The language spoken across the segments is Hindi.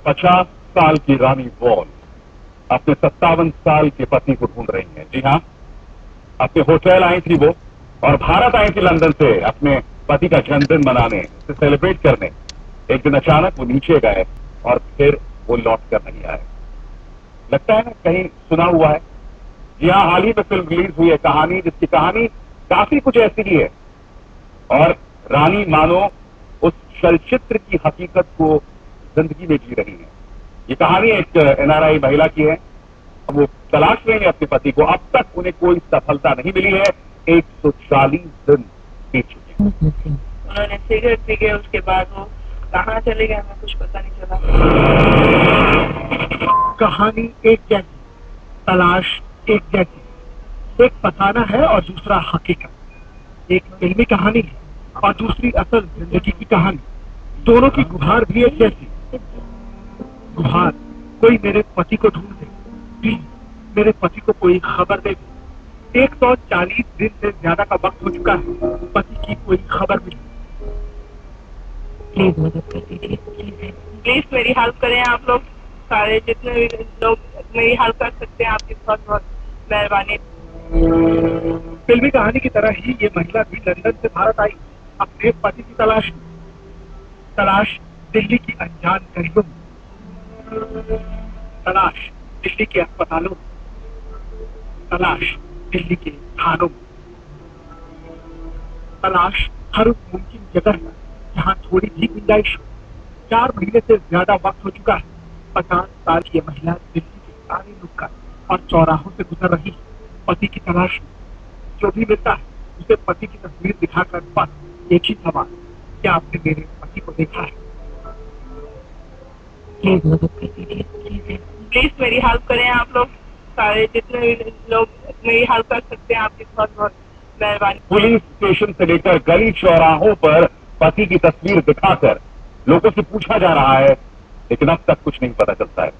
50 साल की रानी वॉल अपने 57 साल के पति को ढूंढ रही हैं। जी हाँ, अपने होटल आई थी वो और भारत आई थी लंदन से अपने पति का जन्मदिन मनाने, उसे सेलिब्रेट करने। एक दिन अचानक वो नीचे गए और फिर वो लौट कर नहीं आए। लगता है ना कहीं सुना हुआ है। जी हाँ, हाल ही में फिल्म रिलीज हुई है कहानी, जिसकी कहानी काफी कुछ ऐसी ही है और रानी मानो उस चलचित्र की हकीकत को जिंदगी में जी रही है। ये कहानी एक एनआरआई महिला की है। वो तलाश रहे हैं अपने पति को। अब तक उन्हें कोई सफलता नहीं मिली है। 140 दिन बीत चुके हैं। उन्होंने सिगरेट पी के उसके बाद वो कहाँ चले गए, हमें कुछ पता नहीं चला। कहानी एक जैसी, तलाश एक जैसी, एक फसाना है और दूसरा हकीकत। एक फिल्मी कहानी है और दूसरी असल जिंदगी की कहानी। दोनों की गुहार भी एक जैसी। गुहार, कोई मेरे पति को ढूंढ दे, प्लीज मेरे पति को कोई खबर दे। 140 दिन से ज्यादा का वक्त हो चुका है, पति की कोई खबर नहीं। प्लीज मदद कर दीजिए, प्लीज मेरी हेल्प करें आप लोग सारे, जितने भी लोग मेरी हेल्प कर सकते हैं, आपकी बहुत बहुत मेहरबानी। फिल्मी कहानी की तरह ही ये महिला भी लंदन से भारत आई अपने पति की तलाश में। तलाश दिल्ली की अनजान गलियों में, तलाश दिल्ली के अस्पतालों में, तलाश दिल्ली के थानों में, तलाश हर उस मुमकिन जगह पर जहाँ थोड़ी भी गुंजाइश हो। 4 महीने से ज्यादा वक्त हो चुका है। 50 साल की ये महिला दिल्ली के सारे नुक्कड़ और चौराहों से गुजर रही है पति की तलाश में। जो भी मिलता है उसे पति की तस्वीर दिखाकर बस एक ही सवाल, क्या आपने मेरे पति को देखा है? प्लीज मदद कर दीजिए, प्लीज मेरी हेल्प करें आप लोग सारे, जितने भी लोग मेरी हेल्प कर सकते हैं, आपकी बहुत बहुत मेहरबानी। पुलिस स्टेशन से लेकर गली चौराहों पर पति की तस्वीर दिखाकर लोगों से पूछा जा रहा है, लेकिन अब तक कुछ नहीं पता चलता है।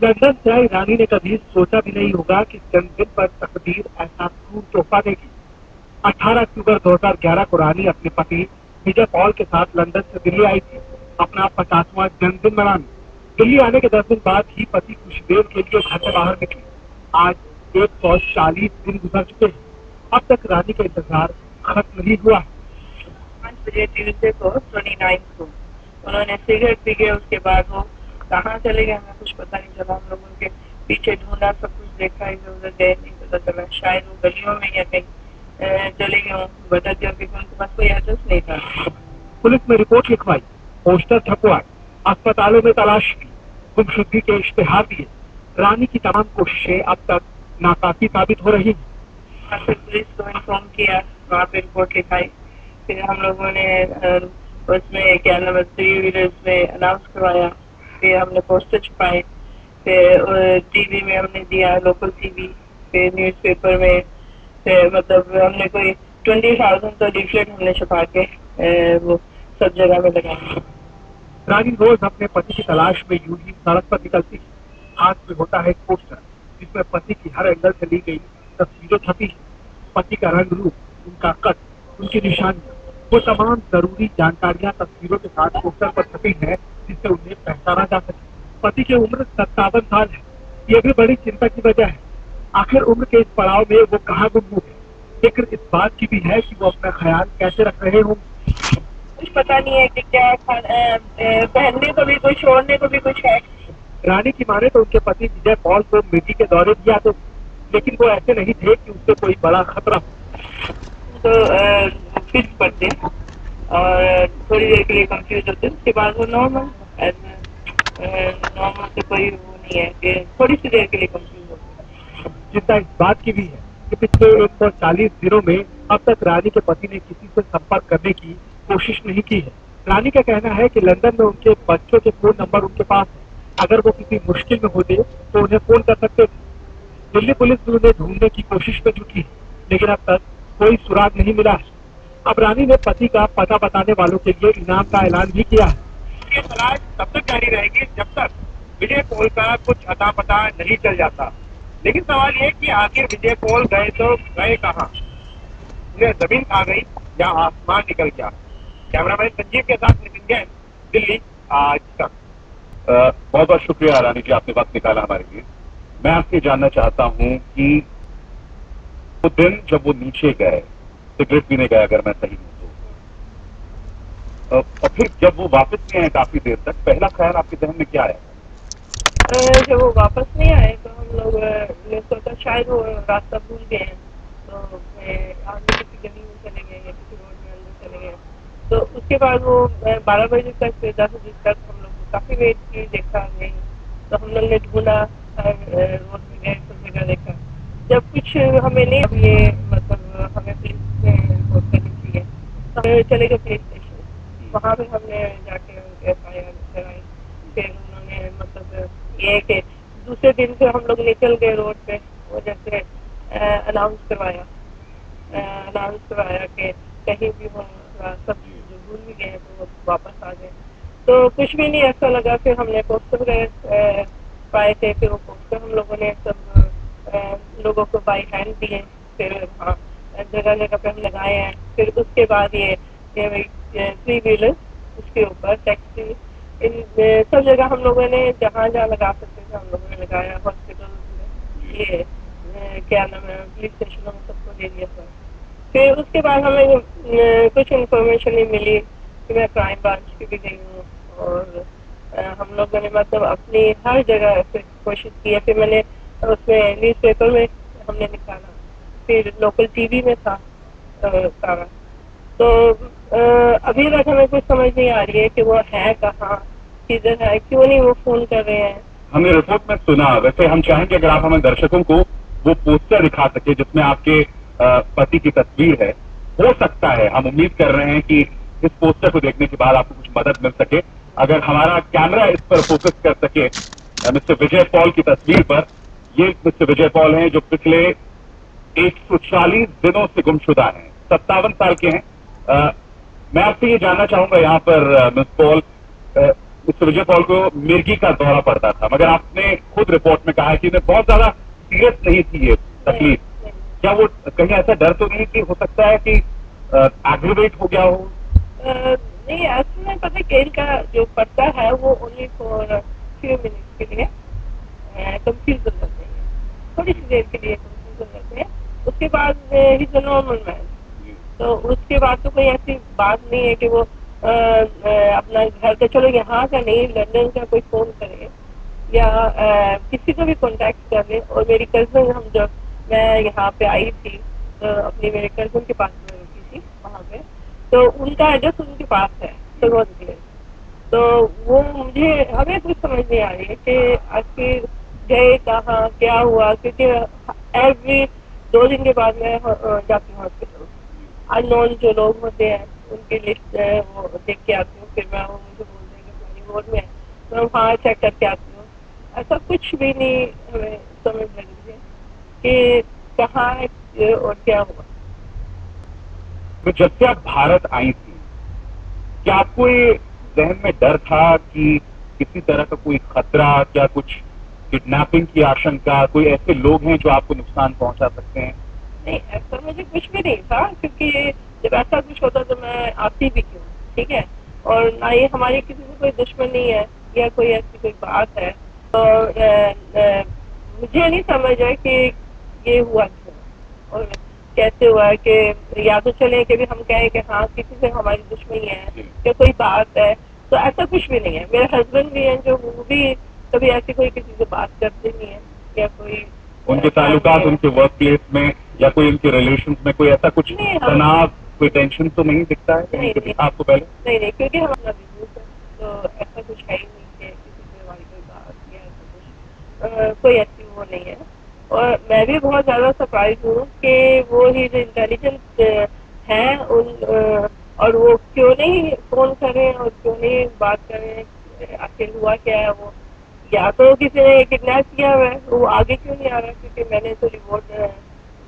लंदन से आई रानी ने कभी सोचा भी नहीं होगा कि जन्मदिन पर तकदीर ऐसा क्रूर तोहफा देगी। 18 अक्टूबर 2011 को रानी अपने पति विजय पॉल के साथ लंदन से दिल्ली आई थी अपना 50वां जन्मदिन मनाने। दिल्ली आने के 10 दिन बाद ही पति कुछ देर के लिए घर से बाहर निकले। आज 140 दिन गुजर चुके हैं। अब तक रानी का इंतजार खत्म नहीं हुआ। 5 बजे ट्यूजडे को 29 को उन्होंने सिगरेट पी के उसके बाद वो कहाँ चले गए, हमें कुछ पता नहीं चला। हम लोग उनके पीछे ढूंढा, सब कुछ देखा, इधर उधर गए, नहीं पता चला। शायद वो गलियों में या कहीं चले गए हों, बता दिया क्योंकि उनके पास कोई एड्रेस नहीं था। पुलिस में रिपोर्ट लिखवाई, पोस्टर छपवाए, अस्पतालों में तलाश की, गुमशुदगी के इश्तेहार दिए। रानी की तमाम कोशिशें अब तक नाकाफी साबित हो रही हैं। फिर पुलिस को इन्फॉर्म किया, वहाँ पे रिपोर्ट लिखाई। फिर हम लोगों ने उसमें क्या नाम है, 3 व्हीलर्स में अनाउंस करवाया। फिर हमने पोस्टर छपाए, फिर टीवी में हमने दिया, लोकल टीवी, फिर न्यूज़पेपर में, फिर मतलब हमने कोई 20,000 तो लीफलेट हमने छपा के वो सब जगह में लगाया। रानी रोज अपने पति की तलाश में यूं ही सड़क पर निकलती है। हाथ में होता है एक पोस्टर जिसमें पति की हर एंगल से ली गई तस्वीरें छपी है। पति का रंग रूप, उनका कद, उनकी निशानियां, वो तमाम जरूरी जानकारियां तस्वीरों के साथ पोस्टर पर छपी है जिससे उन्हें पहचाना जा सके। पति की उम्र 57 साल है। ये भी बड़ी चिंता की वजह है। आखिर उम्र के इस पड़ाव में वो कहाँ गुम हुए? फिक्र इस बात की भी है कि वो अपना ख्याल कैसे रख रहे होंगे। कुछ पता नहीं है कि क्या पहनने को भी कुछ, छोड़ने को भी कुछ है। रानी की माने तो उनके पति विजय पॉल को मिट्टी के दौरे भी आते थे, लेकिन वो ऐसे नहीं थे कि उससे कोई बड़ा खतरा हो। तो फिक्स पड़ते और थोड़ी देर के लिए कंफ्यूज होते, उसके बाद वो नॉर्मल से कोई वो नहीं है कि थोड़ी सी देर के लिए कंफ्यूज होते। चिंता इस बात की भी है कि पिछले 140 दिनों में अब तक रानी के पति ने किसी से संपर्क करने की कोशिश नहीं की है। रानी का कहना है कि लंदन में उनके बच्चों के फोन नंबर उनके पास है। अगर वो किसी मुश्किल में होते तो उन्हें फोन कर सकते थे। दिल्ली पुलिस भी उन्हें ढूंढने की कोशिश में जुटी है, लेकिन अब तक कोई सुराग नहीं मिला है। अब रानी ने पति का पता बताने वालों के लिए इनाम का ऐलान भी किया है। ये तलाश तब तक जारी रहेगी जब तक विजय पॉल का कुछ अता पता नहीं चल जाता। लेकिन सवाल ये कि आखिर विजय पॉल गए तो गए कहाँ? उन्हें जमीन खा गई या आसमान निकल गया? कैमरामैन संजीव के साथ नितिन जैन, दिल्ली, आज तक। बहुत बहुत शुक्रिया रानी जी, आपने वक्त निकाला हमारे लिए। मैं आपसे जानना चाहता हूं कि वो दिन जब वो नीचे गए, सिगरेट पीने गए अगर मैं सही हूं तो, और फिर जब वो वापस नहीं आए काफी देर तक, पहला ख्याल आपके जहन में क्या आया? जब वो वापस नहीं आए तो हम लोग ने सोचा शायद वो रास्ता भूल गए हैं, तो आगे किसी गली में चले गए या किसी रोड में अंदर चले गए। तो उसके बाद वो 12 बजे तक 10 बजे तक हम लोग काफी वेट की, देखा नहीं। तो हम लोग ने ढूंढा, रोड में गए, सब जगह देखा। जब कुछ हमें नहीं, अब ये मतलब हमें पुलिस में रिपोर्ट करनी चाहिए, तो हम चले गए पुलिस स्टेशन। वहाँ पे हमने जाके FIR कराई। फिर उन्होंने मतलब ये कि दूसरे दिन से हम लोग निकल गए रोड पे, वो जैसे अनाउंस करवाया कि कहीं भी हो सब जो भूल भी गए तो वो वापस आ गए। तो कुछ भी नहीं ऐसा लगा। फिर हमने पोस्टर वगैरह पाए थे, फिर वो पोस्टर हम लोगों ने सब लोगों को बाई हैंड दिए। फिर हाँ, जगह जगह पे हम लगाए हैं। फिर उसके बाद ये 3 व्हीलर, उसके ऊपर टैक्सी, इन सब जगह हम लोगों ने जहाँ जहाँ लगा सकते थे हम लोगों ने लगाया। हॉस्पिटल में, ये क्या नाम है, पुलिस स्टेशनों में सबको दे दिया था। फिर उसके बाद हमें कुछ इन्फॉर्मेशन नहीं मिली कि मैं क्राइम ब्रांच की भी गई हूँ, और हम लोगों ने मतलब अपनी हर जगह से कोशिश की है। फिर मैंने उसमें न्यूज़पेपर में हमने निकाला, फिर लोकल TV में था सारा। तो अभी तक हमें कुछ समझ नहीं आ रही है कि वो है कहाँ, किधर है, क्यों नहीं वो फोन कर रहे हैं। हमने रिपोर्ट में सुना, वैसे हम चाहेंगे अगर आप हमें दर्शकों को वो पोस्टर दिखा सके जिसमें आपके पति की तस्वीर है। हो सकता है, हम उम्मीद कर रहे हैं कि इस पोस्टर को देखने के बाद आपको कुछ मदद मिल सके। अगर हमारा कैमरा इस पर फोकस कर सके मिस्टर विजय पॉल की तस्वीर पर। ये मिस्टर विजय पॉल हैं जो पिछले 140 दिनों से गुमशुदा हैं, 57 साल के हैं। मैं आपसे ये जानना चाहूंगा यहाँ पर मिस पॉल, मिस्टर विजय पॉल को मिर्गी का दौरा पड़ता था, मगर आपने खुद रिपोर्ट में कहा है कि इन्हें बहुत ज्यादा सीरियस नहीं थी ये तकलीफ। क्या वो कहीं ऐसा डर तो नहीं कि हो सकता है कि एग्रीवेट हो गया हो? नहीं, असल में पता केल का जो पड़ता है वो ओनली फॉर फ्यू मिनट्स के लिए कंफ्यूज हो जाते हैं, थोड़ी सी देर के लिए कंफ्यूज हो जाते हैं। उसके बाद he is a normal man. तो उसके बाद तो कोई ऐसी बात नहीं है कि वो अपना घर का, चलो यहाँ का नहीं, लंदन का कोई फोन करे या किसी को भी कॉन्टेक्ट कर ले। और मेरी कजन, हम जब मैं यहाँ पे आई थी तो अपनी मेरे कजन के पास में रुकी थी वहाँ पे, तो उनका एड्रेस उनके पास है सर्वोदय। तो वो मुझे हमें कुछ समझ नहीं आ रही है कि आखिर गए कहाँ, क्या हुआ, क्योंकि एवरी 2 दिन के बाद मैं जाती हूँ हॉस्पिटल। अननोन जो लोग होते हैं उनकी लिस्ट वो देख के आती हूँ। फिर मैं वो मुझे बोल देंगे फलानी वार्ड में, तो मैं वहाँ चेक करके आती हूँ। ऐसा कुछ भी नहीं हमें समझ लग रही है कि कहाँ है और क्या हुआ। तो जब से आप भारत आई थी, क्या आपको ये जहन में डर था कि किसी तरह का कोई खतरा, क्या कुछ किडनैपिंग की आशंका, कोई ऐसे लोग हैं जो आपको नुकसान पहुंचा सकते हैं? नहीं, ऐसा मुझे कुछ भी नहीं था, क्योंकि जब ऐसा कुछ होता तो मैं आती भी क्यों, ठीक है। और ना ही हमारी किसी से कोई दुश्मन नहीं है या कोई ऐसी कोई बात है। तो मुझे नहीं समझ है कि ये हुआ क्यों और कैसे हुआ है। कि या तो चले कि भी हम कहें कि हाँ किसी से हमारी दुश्मनी है या कोई बात है, तो ऐसा कुछ भी नहीं है। मेरे हस्बैंड भी हैं जो वो भी कभी ऐसी कोई किसी से बात करते नहीं है, या कोई उनके ताल्लुकात उनके वर्क प्लेस में या कोई उनके रिलेशंस में कोई ऐसा कुछ तनाव, कोई टेंशन तो नहीं दिखता है नहीं, आपको पहले? नहीं, क्योंकि हम अपना बिजनेस है, तो ऐसा कुछ है ही नहीं कि किसी से हमारी कोई बात या ऐसा कुछ, कोई ऐसी वो नहीं है। और मैं भी बहुत ज्यादा सरप्राइज हूँ कि वो ही जो इंटेलिजेंट है उन और वो क्यों नहीं फोन करें और क्यों नहीं बात करें, आखिर हुआ क्या है। वो या तो किसी ने किडनैप किया हुआ है, वो आगे क्यों नहीं आ रहा, क्योंकि मैंने तो रिवॉर्ड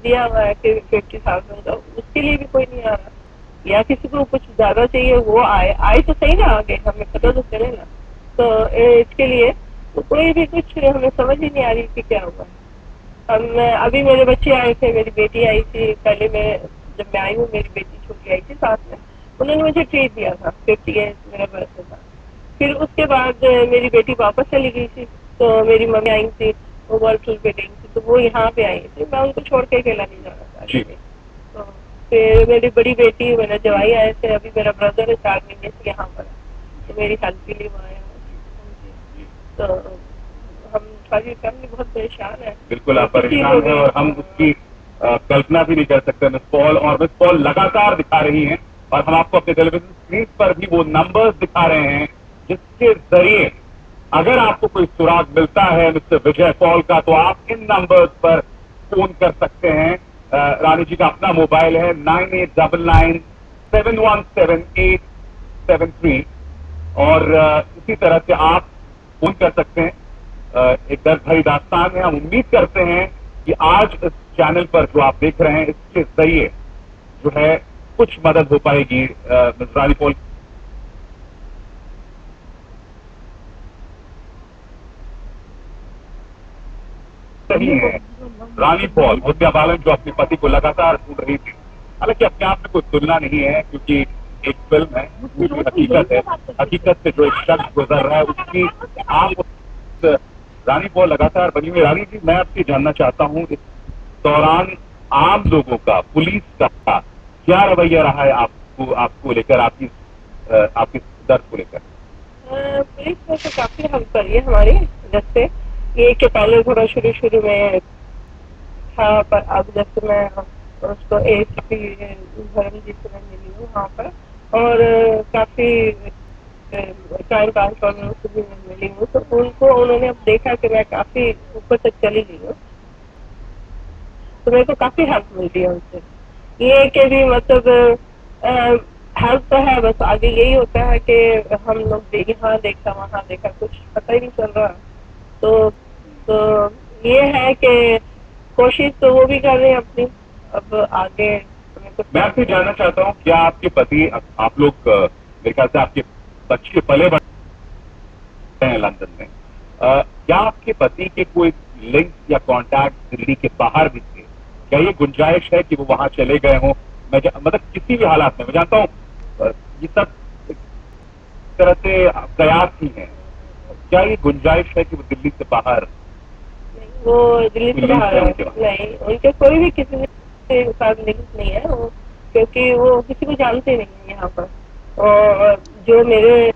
दिया हुआ है कि 50,000 का, उसके लिए भी कोई नहीं आ रहा। या किसी को कुछ ज्यादा चाहिए, वो आए तो सही ना आगे, हमें पता तो चले ना। तो इसके लिए तो कोई भी कुछ हमें समझ ही नहीं आ रही कि क्या हुआ है। अभी मेरे बच्चे आए थे, मेरी बेटी आई थी पहले। मैं जब मैं आई हूँ मेरी बेटी छोटी आई थी साथ में, उन्होंने मुझे ट्रीट दिया था। 58 मेरा बर्थडे था। फिर उसके बाद मेरी बेटी वापस चली गई थी, तो मेरी मम्मी आई थी, वो वर्ल्ड टूर पे गई थी, तो वो यहाँ पे आई थी। मैं उनको छोड़ के अकेला नहीं जाना चाहती थी। तो फिर मेरी बड़ी बेटी, मेरे जवाई आए थे, अभी मेरा ब्रदर है 4 महीने से यहाँ पर, तो मेरी हेल्प के लिए वो आया है। तो हम सारी फैमिली बहुत परेशान है। बिल्कुल आप परेशान हैं और हम उसकी कल्पना भी नहीं कर सकते मिस पॉल। और मिस पॉल लगातार दिखा रही हैं और हम आपको अपने टेलीविजन स्क्रीन पर भी वो नंबर्स दिखा रहे हैं जिसके जरिए अगर आपको कोई सुराग मिलता है मिस्टर विजय पॉल का, तो आप इन नंबर्स पर फोन कर सकते हैं। रानी जी का अपना मोबाइल है 9899717873 और इसी तरह से आप फोन कर सकते हैं। एक दर्द भरी दास्तान है। हम उम्मीद करते हैं कि आज इस चैनल पर जो आप देख रहे हैं इसके जरिए जो है कुछ मदद हो पाएगी मिस रानी पॉल। सही है रानी पॉल मुद्दा बालन जो अपने पति को लगातार ढूंढ रही थी। हालांकि अपने आप में कोई तुलना नहीं है क्योंकि एक फिल्म है, पूरी हकीकत है। हकीकत से जो एक शख्स गुजर रहा है उसकी आप रानी पॉल लगातार बनी हुई। रानी जी मैं आपसे जानना चाहता हूँ इस दौरान आम लोगों का, पुलिस का क्या रवैया रहा है आपको लेकर, आपकी दर्द को लेकर? पुलिस ने तो काफी हेल्प करी है हमारी। जैसे ये कि पहले थोड़ा शुरू में था, पर अब जैसे मैं उसको ACP धर्मजीत से मैं मिली हूँ वहाँ पर, और काफी क्राइम ब्रांच में उससे भी मैं मिली हूँ, तो उन्होंने अब देखा कि मैं काफी ऊपर तक चली गई हूँ, तो मेरे को काफी हेल्प मिलती है उनसे। ये कि भी मतलब हेल्प तो है, बस आगे यही होता है कि हम लोग यहाँ देखा वहाँ देखा, कुछ पता ही नहीं चल रहा। तो ये है कि कोशिश तो वो भी कर रहे हैं अपनी, अब आगे। मैं आपसे जानना चाहता हूँ क्या आपके पति, आप लोग मेरे ख्याल से आपके बच्चे पले बढ़े हैं लंदन में, क्या आपके पति के कोई लिंक या कॉन्टैक्ट दिल्ली के बाहर भी थे? क्या ये गुंजाइश है कि वो वहां चले गए हों? मतलब किसी भी हालात में, मैं जानता हूँ ये सब एक तरह से प्रयास ही है, क्या ये गुंजाइश है कि वो दिल्ली से बाहर? वो दिल्ली से बाहर है नहीं, उनके कोई भी किसी के साथ लिंक नहीं है वो, क्योंकि वो किसी को जानते नहीं है यहाँ पर, और जो मेरे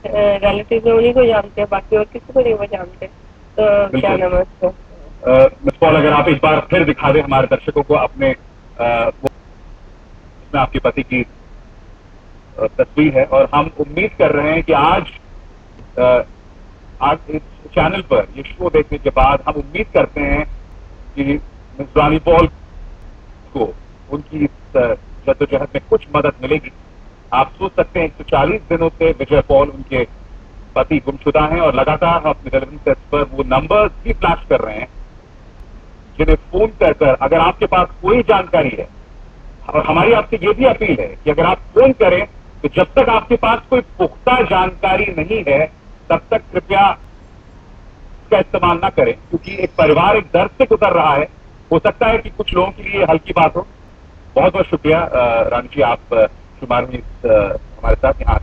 रिलेटिव है उन्हीं को जानते हैं, बाकी और किसी को नहीं वो जानते। तो क्या नाम है उसको? मिस पॉल अगर आप एक बार फिर दिखा दें हमारे दर्शकों को अपने इसमें आपके पति की तस्वीर है, और हम उम्मीद कर रहे हैं कि आज इस चैनल पर ये शो देखने के बाद हम उम्मीद करते हैं कि मिस रानी पॉल को उनकी इस जद्दोजहद में कुछ मदद मिलेगी। आप सोच सकते हैं 140 दिनों से विजय पॉल उनके पति गुमशुदा हैं और लगातार हम अपने टेलीविजन सेट पर वो नंबर्स भी फ्लैश कर रहे हैं जिन्हें फोन कर अगर आपके पास कोई जानकारी है, और हमारी आपसे ये भी अपील है कि अगर आप फोन करें तो जब तक आपके पास कोई पुख्ता जानकारी नहीं है तब तक कृपया इसका इस्तेमाल ना करें, क्योंकि एक परिवार एक दर्द से गुजर रहा है। हो सकता है कि कुछ लोगों के लिए हल्की बात हो। बहुत बहुत शुक्रिया रानी जी, आप शुमार में हमारे साथ यहाँ